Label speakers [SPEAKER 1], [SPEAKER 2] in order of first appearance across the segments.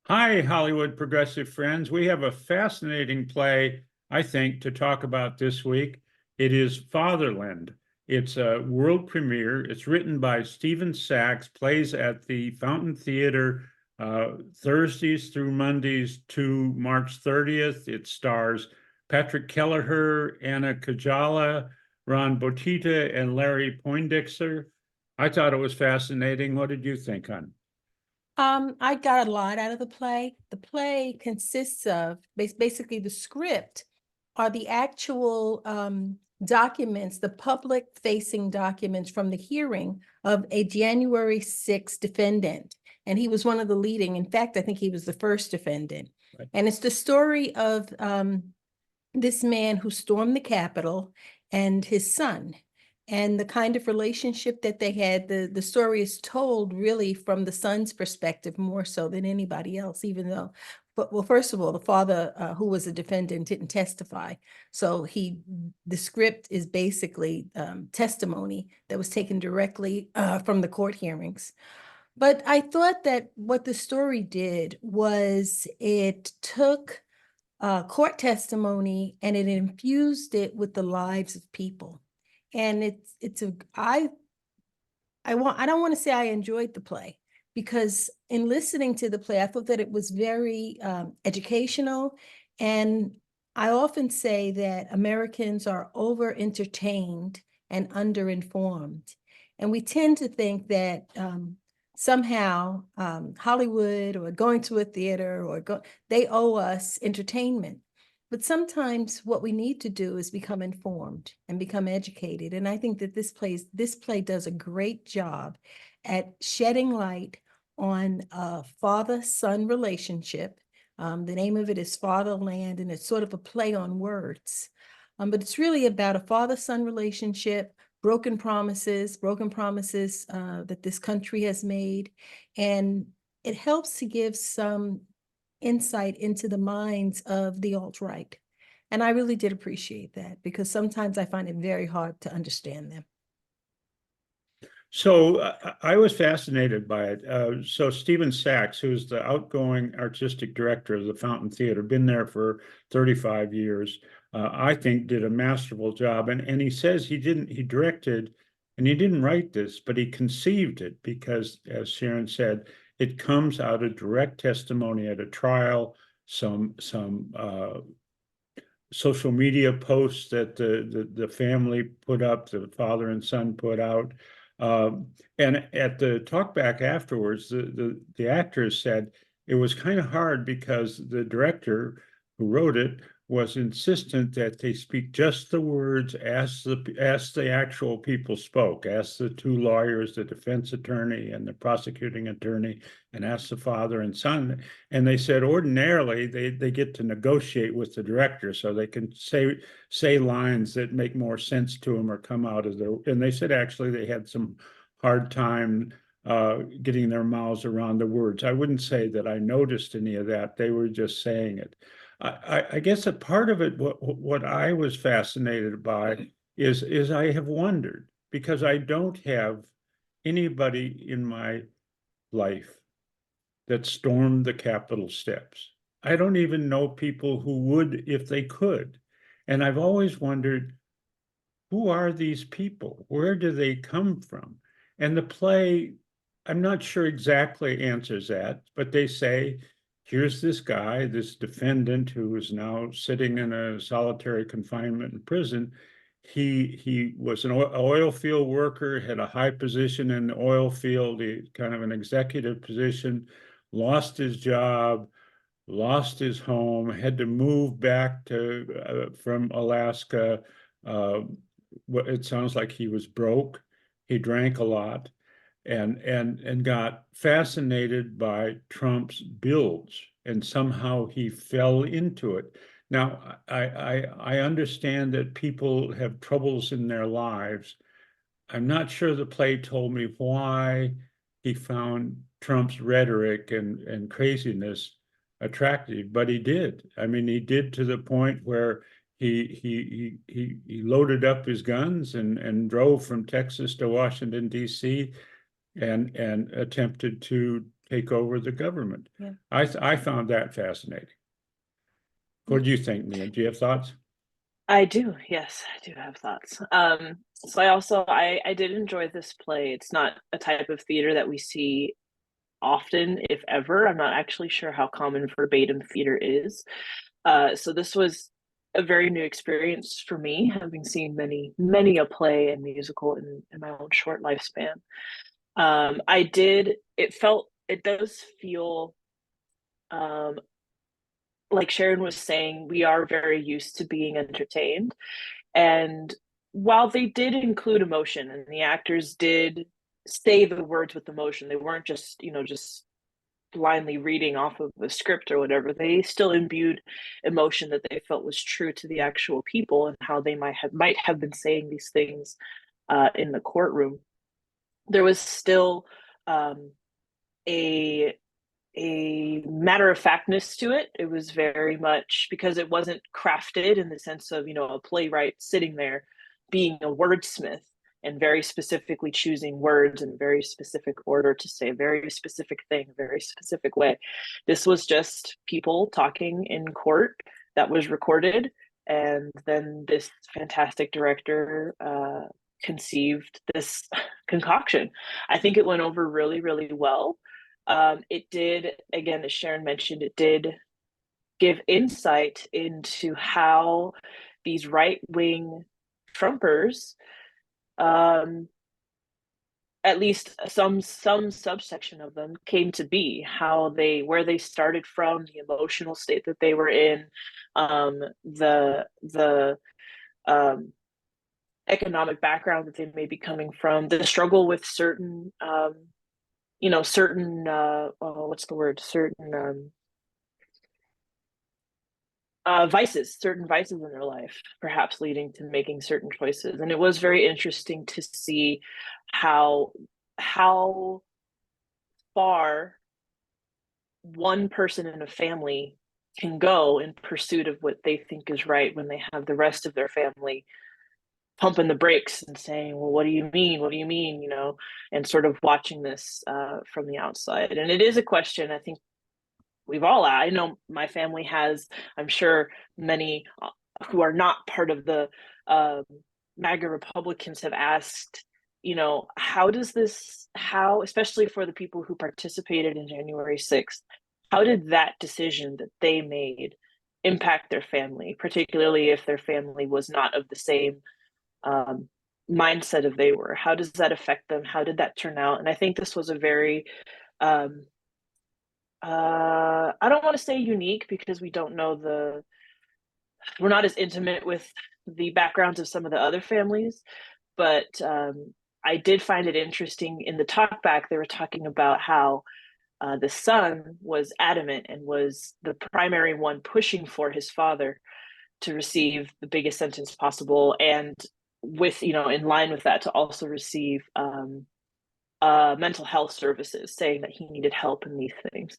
[SPEAKER 1] Hi, Hollywood progressive friends. We have a fascinating play, I think, to talk about this week. It is Fatherland. It's a world premiere. It's written by Stephen Sachs, plays at the Fountain Theater Thursdays through Mondays to March 30th. It stars Patrick Kelleher, Anna Kajala, Ron Botita, and Larry Poindexter. I thought it was fascinating. What did you think, hon?
[SPEAKER 2] I got a lot out of the play. The play consists of basically the script are the actual documents, the public facing documents from the hearing of a January 6th defendant. And he was one of the leading, in fact, I think he was the first defendant.
[SPEAKER 1] Right.
[SPEAKER 2] And it's the story of this man who stormed the Capitol and his son and the kind of relationship that they had. The story is told really from the son's perspective more so than anybody else, even though, but well, first of all, the father, who was a defendant, didn't testify. So the script is basically testimony that was taken directly from the court hearings. But I thought that what the story did was it took court testimony and it infused it with the lives of people. And it's a I don't want to say I enjoyed the play, because in listening to the play, I thought that it was very educational. And I often say that Americans are over entertained and underinformed. And we tend to think that somehow Hollywood or going to a theater they owe us entertainment. But sometimes what we need to do is become informed and become educated. And I think that this play does a great job at shedding light on a father-son relationship. The name of it is Fatherland, and it's sort of a play on words. But it's really about a father-son relationship, broken promises that this country has made. And it helps to give some insight into the minds of the alt-right. And I really did appreciate that, because sometimes I find it very hard to understand them.
[SPEAKER 1] So I was fascinated by it. So Stephen Sachs, who's the outgoing artistic director of the Fountain Theater, been there for 35 years, I think did a masterful job. And he says he directed and he didn't write this, but he conceived it because, as Sharon said, it comes out of direct testimony at a trial, some social media posts that the family put up, the father and son put out. And at the talkback afterwards, the actors said it was kind of hard because the director who wrote it was insistent that they speak just the words as the actual people spoke, as the two lawyers, the defense attorney and the prosecuting attorney, and ask the father and son. And they said ordinarily they get to negotiate with the director so they can say lines that make more sense to them or come out of their. And they said actually they had some hard time getting their mouths around the words. I wouldn't say that I noticed any of that. They were just saying it. I guess a part of it, what I was fascinated by is I have wondered because I don't have anybody in my life that stormed the Capitol steps. I don't even know people who would if they could. And I've always wondered, who are these people? Where do they come from? And the play, I'm not sure exactly answers that, but they say, here's this guy, this defendant who is now sitting in a solitary confinement in prison. He was an oil field worker, had a high position in the oil field, kind of an executive position, lost his job, lost his home, had to move back to from Alaska. Uh, it sounds like he was broke. He drank a lot, and got fascinated by Trump's builds, and somehow he fell into it. Now, I understand that people have troubles in their lives. I'm not sure the play told me why he found Trump's rhetoric and craziness attractive, but he did. I mean, he did to the point where he loaded up his guns and drove from Texas to Washington, D.C. and attempted to take over the government.
[SPEAKER 2] Yeah.
[SPEAKER 1] I found that fascinating. What do you think, Mia? Do you have thoughts?
[SPEAKER 3] I do, yes, I do have thoughts. So I did enjoy this play. It's not a type of theater that we see often, if ever. I'm not actually sure how common verbatim theater is. So this was a very new experience for me, having seen many a play and musical in my own short lifespan. It does feel um, like Sharon was saying, we are very used to being entertained. And while they did include emotion and the actors did say the words with emotion, they weren't just, just blindly reading off of the script or whatever. They still imbued emotion that they felt was true to the actual people and how they might have been saying these things in the courtroom. There was still a matter of factness to it. It was very much because it wasn't crafted in the sense of, a playwright sitting there being a wordsmith and very specifically choosing words in a very specific order to say a very specific thing, a very specific way. This was just people talking in court that was recorded. And then this fantastic director conceived this concoction. I think it went over really, really well. It did, again, as Sharon mentioned, it did give insight into how these right-wing Trumpers, at least some subsection of them, came to be, where they started from, the emotional state that they were in, the economic background that they may be coming from, the struggle with certain certain what's the word, certain certain vices in their life, perhaps leading to making certain choices. And it was very interesting to see how far one person in a family can go in pursuit of what they think is right when they have the rest of their family pumping the brakes and saying, well, what do you mean? What do you mean? And sort of watching this from the outside. And it is a question I think I know my family has, I'm sure many who are not part of the MAGA Republicans have asked, how, especially for the people who participated in January 6th, how did that decision that they made impact their family, particularly if their family was not of the same mindset of they were? How does that affect them? How did that turn out? And I think this was a very I don't want to say unique because we're not as intimate with the backgrounds of some of the other families, but I did find it interesting in the talkback. They were talking about how the son was adamant and was the primary one pushing for his father to receive the biggest sentence possible, and with, in line with that, to also receive mental health services, saying that he needed help in these things.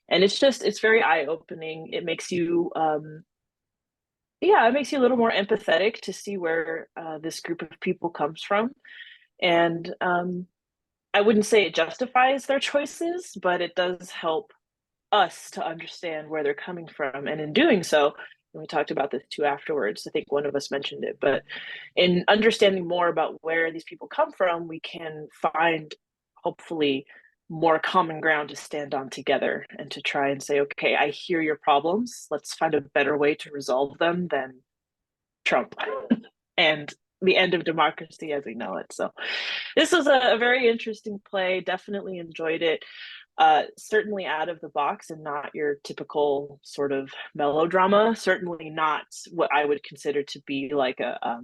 [SPEAKER 3] And it's very eye-opening. It makes you it makes you a little more empathetic to see where this group of people comes from. And I wouldn't say it justifies their choices, but it does help us to understand where they're coming from. And in doing so, and we talked about this too afterwards, I think one of us mentioned it, but in understanding more about where these people come from, we can find, hopefully, more common ground to stand on together and to try and say, okay, I hear your problems. Let's find a better way to resolve them than Trump and the end of democracy as we know it. So this was a very interesting play. Definitely enjoyed it. Certainly out of the box and not your typical sort of melodrama. Certainly not what I would consider to be like a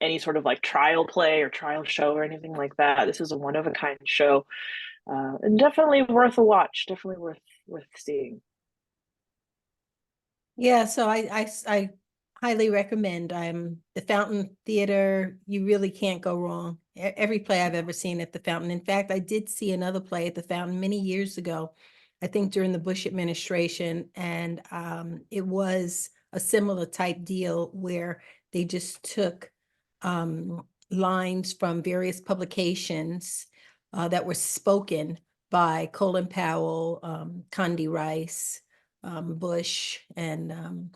[SPEAKER 3] any sort of like trial play or trial show or anything like that. This is a one of a kind show, and definitely worth a watch. Definitely worth seeing.
[SPEAKER 2] Yeah, so I highly recommend. The Fountain Theater. You really can't go wrong. Every play I've ever seen at the Fountain. In fact, I did see another play at the Fountain many years ago, I think during the Bush administration, and it was a similar type deal where they just took lines from various publications that were spoken by Colin Powell, Condi Rice, Bush, and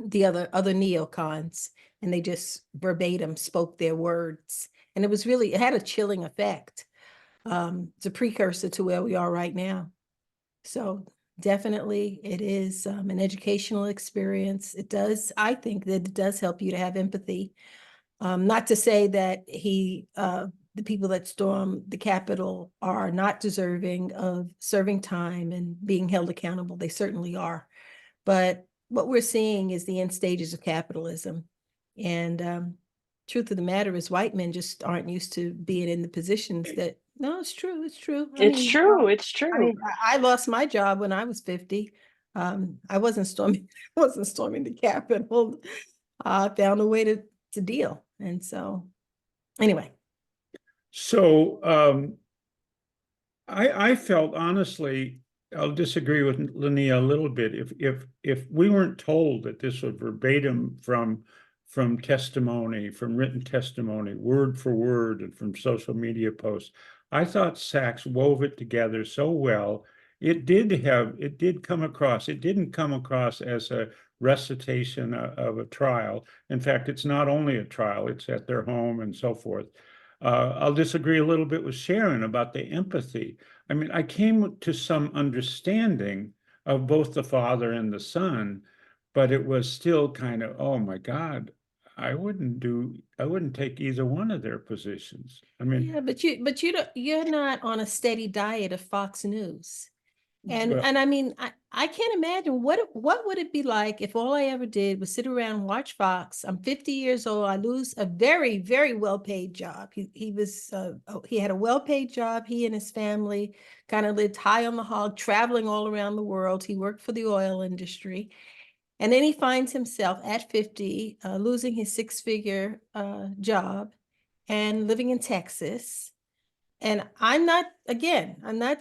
[SPEAKER 2] the other neocons, and they just verbatim spoke their words. And it had a chilling effect. It's a precursor to where we are right now. So definitely it is an educational experience. I think that it does help you to have empathy. Not to say that the people that storm the Capitol are not deserving of serving time and being held accountable. They certainly are. But what we're seeing is the end stages of capitalism. And truth of the matter is white men just aren't used to being in the positions that, no, it's true. It's true.
[SPEAKER 3] It's true. It's true.
[SPEAKER 2] I lost my job when I was 50. I wasn't storming, wasn't storming the Capitol. I found a way to deal. And so anyway.
[SPEAKER 1] So I felt, honestly, I'll disagree with Linnea a little bit. If we weren't told that this was verbatim from testimony, from written testimony, word for word, and from social media posts, I thought Sachs wove it together so well. It didn't come across as a recitation of a trial. In fact, it's not only a trial, it's at their home and so forth. I'll disagree a little bit with Sharon about the empathy. I mean, I came to some understanding of both the father and the son, but it was still kind of, oh my God, I wouldn't take either one of their positions. I mean,
[SPEAKER 2] yeah, but you're not on a steady diet of Fox News. And
[SPEAKER 1] well,
[SPEAKER 2] and I mean, I can't imagine what would it be like if all I ever did was sit around and watch Fox. I'm 50 years old. I lose a very, very well-paid job. He had a well-paid job. He and his family kind of lived high on the hog, traveling all around the world. He worked for the oil industry. And then he finds himself at 50, losing his six-figure job and living in Texas. And I'm not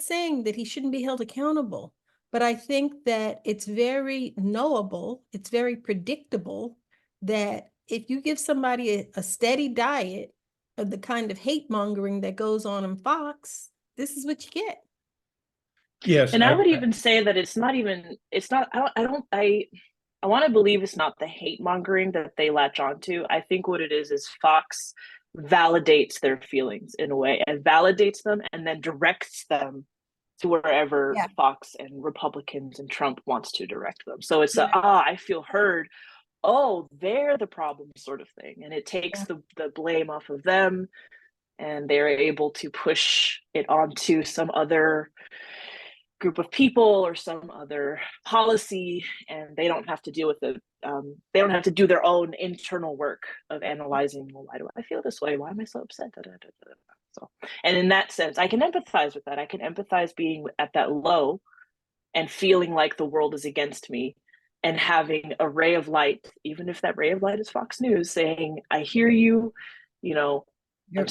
[SPEAKER 2] saying that he shouldn't be held accountable, but I think that it's very knowable, it's very predictable that if you give somebody a steady diet of the kind of hate mongering that goes on in Fox, this is what you get.
[SPEAKER 1] yes,
[SPEAKER 3] And I would even say that it's not, I want to believe it's not the hate mongering that they latch onto. I think what it is Fox validates their feelings in a way, and validates them and then directs them to wherever Fox and Republicans and Trump wants to direct them. So it's I feel heard. Oh, they're the problem sort of thing. And it takes the blame off of them, and they're able to push it onto some other group of people or some other policy, and they don't have to deal with it. They don't have to do their own internal work of analyzing, well, why do I feel this way? Why am I so upset? So, and in that sense, I can empathize with that. I can empathize being at that low and feeling like the world is against me, and having a ray of light, even if that ray of light is Fox News, saying, I hear you,
[SPEAKER 2] You're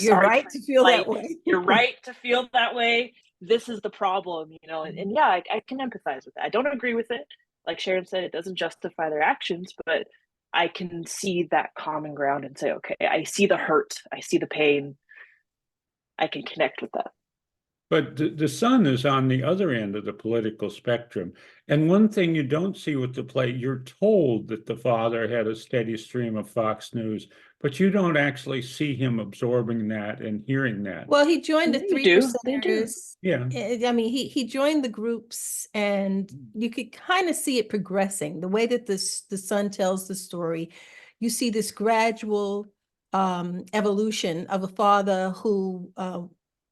[SPEAKER 2] right to feel that way.
[SPEAKER 3] You're right to feel that way. This is the problem, and I can empathize with that. I don't agree with it. Like Sharon said, it doesn't justify their actions, but I can see that common ground and say, okay, I see the hurt. I see the pain. I can connect with that.
[SPEAKER 1] but the son is on the other end of the political spectrum. And one thing you don't see with the play, you're told that the father had a steady stream of Fox News, but you don't actually see him absorbing that and hearing that.
[SPEAKER 2] Well, he joined the 3%ers.
[SPEAKER 1] Yeah.
[SPEAKER 2] I mean, he joined the groups, and you could kind of see it progressing. The way that the son tells the story, you see this gradual evolution of a father who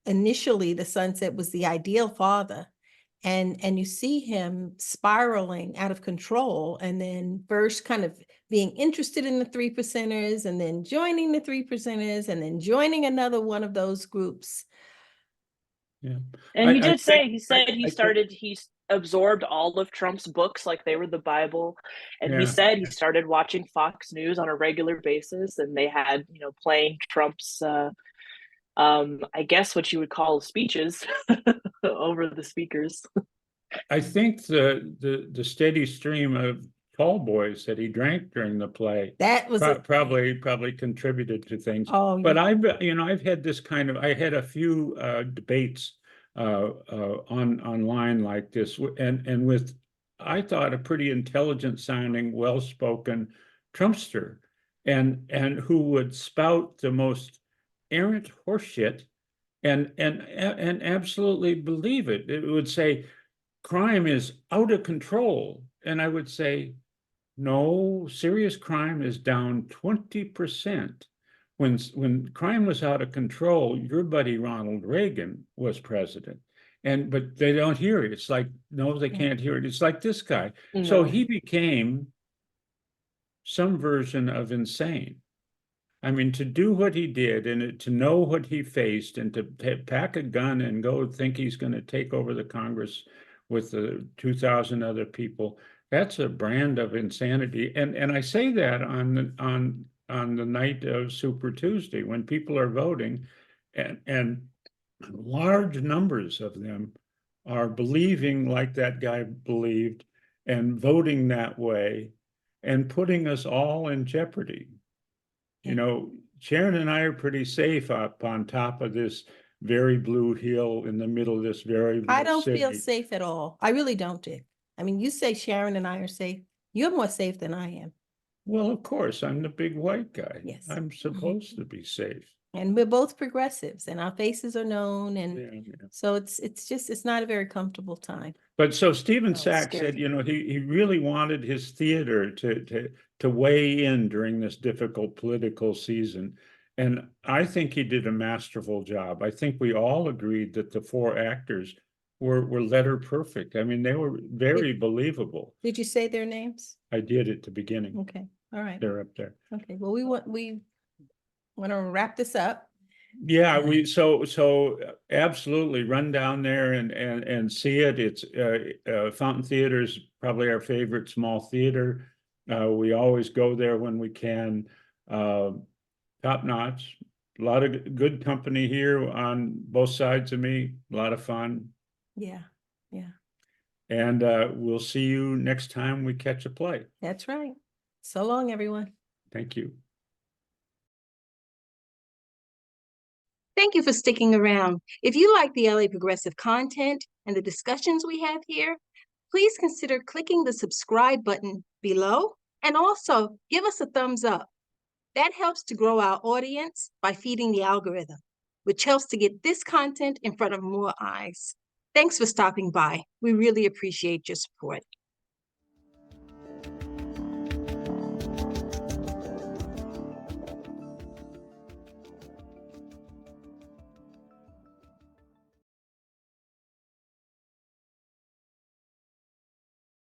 [SPEAKER 2] initially the son said was the ideal father. And you see him spiraling out of control, and then first kind of being interested in the 3%ers, and then joining the 3%ers, and then joining another one of those groups.
[SPEAKER 1] Yeah.
[SPEAKER 3] And he absorbed all of Trump's books like they were the Bible. And he said he started watching Fox News on a regular basis, and they had, playing Trump's I guess what you would call speeches over the speakers.
[SPEAKER 1] I think the steady stream of tall boys that he drank during the play
[SPEAKER 2] that was
[SPEAKER 1] probably contributed to things.
[SPEAKER 2] Oh,
[SPEAKER 1] but I've had this I had a few debates online like this, and with, I thought, a pretty intelligent sounding, well-spoken Trumpster, and who would spout the most errant horseshit and absolutely believe it. It would say crime is out of control, and I would say, no, serious crime is down 20%. When crime was out of control, your buddy Ronald Reagan was president. But they don't hear it. It's like, no, they can't hear it. It's like this guy. So
[SPEAKER 3] No.
[SPEAKER 1] he became some version of insane. I mean, to do what he did and to know what he faced and to pack a gun and go think he's going to take over the Congress with the 2,000 other people, that's a brand of insanity. And I say that on the night of Super Tuesday when people are voting, and large numbers of them are believing like that guy believed and voting that way and putting us all in jeopardy. You know, Sharon and I are pretty safe up on top of this very blue hill in the middle of this very blue
[SPEAKER 2] I don't feel
[SPEAKER 1] city.
[SPEAKER 2] safe at all. I really don't, Dick. I mean, you say Sharon and I are safe. You're more safe than I am.
[SPEAKER 1] Well, of course, I'm the big white guy.
[SPEAKER 2] Yes.
[SPEAKER 1] I'm supposed to be safe.
[SPEAKER 2] And we're both progressives and our faces are known. And
[SPEAKER 1] Yeah.
[SPEAKER 2] so it's not a very comfortable time.
[SPEAKER 1] But so Stephen
[SPEAKER 3] Oh,
[SPEAKER 1] Sachs
[SPEAKER 3] scary.
[SPEAKER 1] said, you know, he really wanted his theater to weigh in during this difficult political season. And I think he did a masterful job. I think we all agreed that the four actors were letter perfect. I mean, they were very believable.
[SPEAKER 2] Did you say their names?
[SPEAKER 1] I did at the beginning.
[SPEAKER 2] Okay. All right.
[SPEAKER 1] They're up there.
[SPEAKER 2] Okay. Well, we want to wrap this up.
[SPEAKER 1] Yeah, so absolutely run down there and see it. It's Fountain Theater is probably our favorite small theater. We always go there when we can. Top notch. A lot of good company here on both sides of me. A lot of fun.
[SPEAKER 2] Yeah. Yeah.
[SPEAKER 1] And we'll see you next time we catch a play.
[SPEAKER 2] That's right. So long, everyone.
[SPEAKER 1] Thank you.
[SPEAKER 2] Thank you for sticking around. If you like the LA Progressive content and the discussions we have here, please consider clicking the subscribe button below and also give us a thumbs up. That helps to grow our audience by feeding the algorithm, which helps to get this content in front of more eyes. Thanks for stopping by. We really appreciate your support.